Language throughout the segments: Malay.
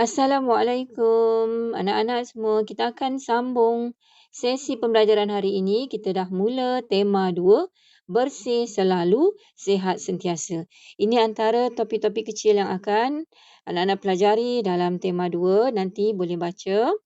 Assalamualaikum anak-anak semua. Kita akan sambung sesi pembelajaran hari ini. Kita dah mula tema 2, bersih selalu, sihat sentiasa. Ini antara topik-topik kecil yang akan anak-anak pelajari dalam tema 2. Nanti boleh baca.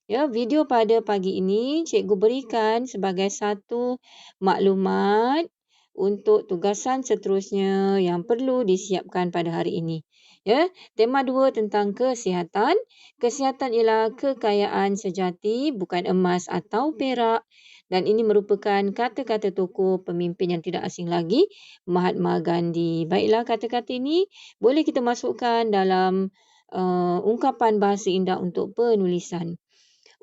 Ya, video pada pagi ini cikgu berikan sebagai satu maklumat untuk tugasan seterusnya yang perlu disiapkan pada hari ini. Ya, tema 2 tentang kesihatan. Kesihatan ialah kekayaan sejati, bukan emas atau perak. Dan ini merupakan kata-kata tokoh pemimpin yang tidak asing lagi, Mahatma Gandhi. Baiklah, kata-kata ini boleh kita masukkan dalam ungkapan bahasa indah untuk penulisan.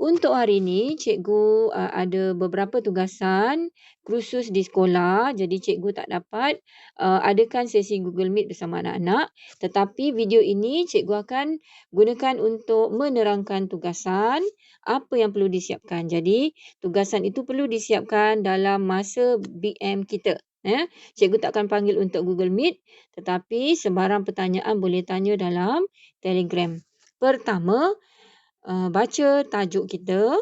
Untuk hari ini, cikgu ada beberapa tugasan kursus di sekolah. Jadi, cikgu tak dapat adakan sesi Google Meet bersama anak-anak. Tetapi video ini cikgu akan gunakan untuk menerangkan tugasan, apa yang perlu disiapkan. Jadi, tugasan itu perlu disiapkan dalam masa BM kita. Cikgu tak akan panggil untuk Google Meet, tetapi sebarang pertanyaan boleh tanya dalam Telegram. Pertama, baca tajuk kita,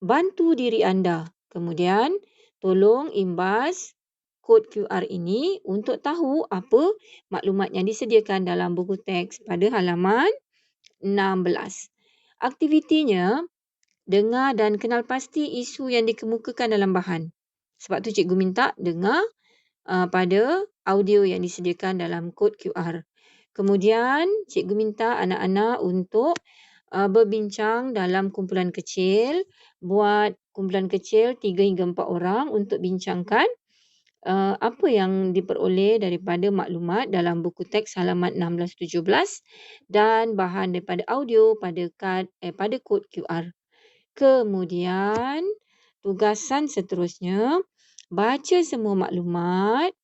bantu diri anda. Kemudian, tolong imbas kod QR ini untuk tahu apa maklumat yang disediakan dalam buku teks pada halaman 16. Aktivitinya, dengar dan kenal pasti isu yang dikemukakan dalam bahan. Sebab tu cikgu minta dengar pada audio yang disediakan dalam kod QR. Kemudian, cikgu minta anak-anak untuk berbincang dalam kumpulan kecil, buat kumpulan kecil 3 hingga 4 orang untuk bincangkan apa yang diperoleh daripada maklumat dalam buku teks halaman 16-17 dan bahan daripada audio pada kod QR. Kemudian, tugasan seterusnya, baca semua maklumat,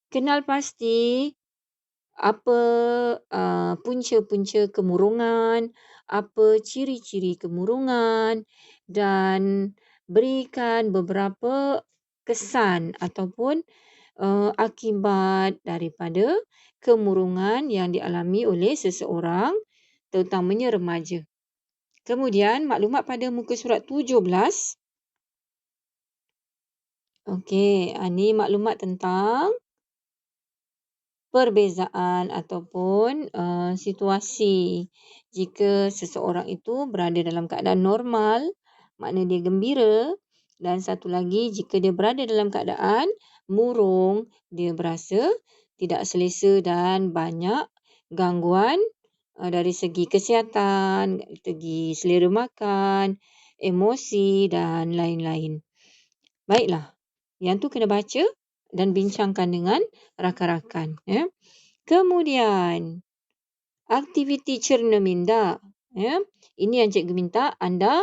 kenal pasti apa punca-punca kemurungan, apa ciri-ciri kemurungan dan berikan beberapa kesan ataupun akibat daripada kemurungan yang dialami oleh seseorang, terutamanya remaja. Kemudian maklumat pada muka surat 17. Okey, ini maklumat tentang perbezaan ataupun situasi jika seseorang itu berada dalam keadaan normal, makna dia gembira, dan satu lagi jika dia berada dalam keadaan murung, dia berasa tidak selesa dan banyak gangguan dari segi kesihatan, segi selera makan, emosi dan lain-lain. Baiklah, yang tu kena baca dan bincangkan dengan rakan-rakan. Kemudian, aktiviti cerna minda. Ini yang cikgu minta anda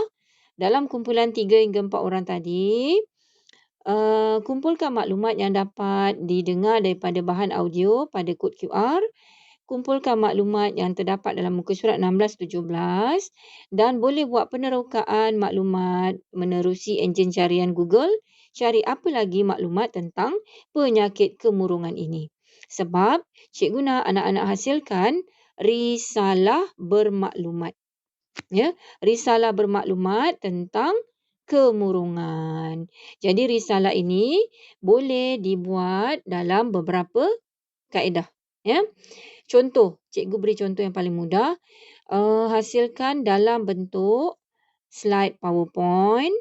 dalam kumpulan 3 hingga 4 orang tadi, kumpulkan maklumat yang dapat didengar daripada bahan audio pada kod QR, kumpulkan maklumat yang terdapat dalam muka surat 16-17 dan boleh buat penerokaan maklumat menerusi enjin carian Google. Cari apa lagi maklumat tentang penyakit kemurungan ini. Sebab cikgu nak anak-anak hasilkan risalah bermaklumat. Risalah bermaklumat tentang kemurungan. Jadi risalah ini boleh dibuat dalam beberapa kaedah. Contoh, cikgu beri contoh yang paling mudah. Hasilkan dalam bentuk slide PowerPoint.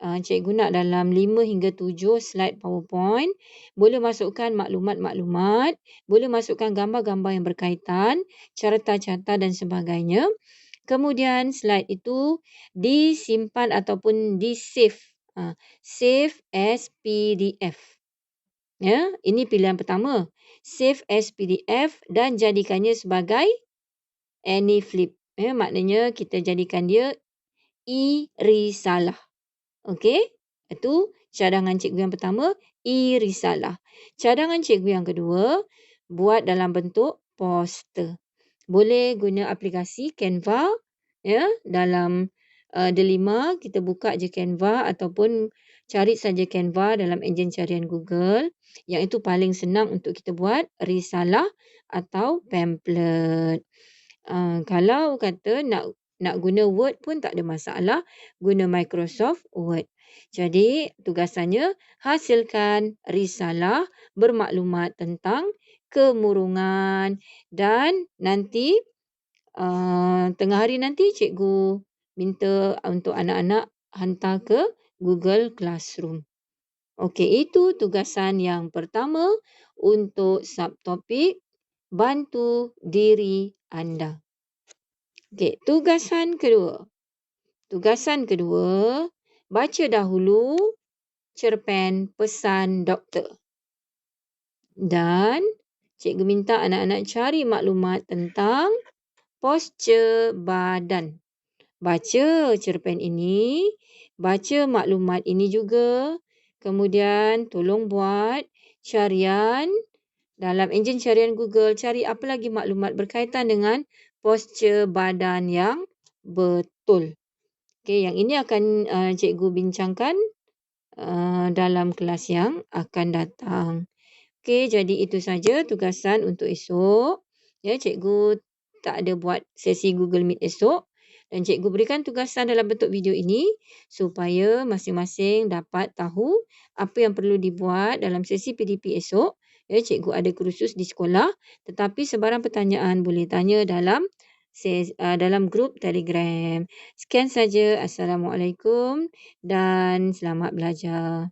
Cikgu nak dalam 5 hingga 7 slide PowerPoint. Boleh masukkan maklumat-maklumat. Boleh masukkan gambar-gambar yang berkaitan, carta-carta dan sebagainya. Kemudian slide itu disimpan ataupun di-save. Save as PDF. Ini pilihan pertama. Save as PDF dan jadikannya sebagai AnyFlip. Maknanya kita jadikan dia e-risalah. Okey? Itu cadangan cikgu yang pertama, e-risalah. Cadangan cikgu yang kedua, buat dalam bentuk poster. Boleh guna aplikasi Canva. Dalam Delima, kita buka je Canva ataupun cari saja Canva dalam enjin carian Google. Yang itu paling senang untuk kita buat risalah atau pamphlet. Kalau kata nak guna Word pun tak ada masalah, guna Microsoft Word. Jadi tugasannya hasilkan risalah bermaklumat tentang kemurungan dan nanti tengah hari nanti cikgu minta untuk anak-anak hantar ke Google Classroom. Okey, itu tugasan yang pertama untuk subtopik bantu diri anda. Okey, tugasan kedua. Tugasan kedua, baca dahulu cerpen pesan doktor. Dan cikgu minta anak-anak cari maklumat tentang postur badan. Baca cerpen ini, baca maklumat ini juga. Kemudian tolong buat carian dalam enjin carian Google, cari apa lagi maklumat berkaitan dengan postur badan yang betul. Okey, yang ini akan cikgu bincangkan dalam kelas yang akan datang. Okey, jadi itu saja tugasan untuk esok. Ya, cikgu tak ada buat sesi Google Meet esok dan cikgu berikan tugasan dalam bentuk video ini supaya masing-masing dapat tahu apa yang perlu dibuat dalam sesi PDP esok. Ya, cikgu ada kursus di sekolah, tetapi sebarang pertanyaan boleh tanya dalam grup Telegram. Sekian saja. Assalamualaikum dan selamat belajar.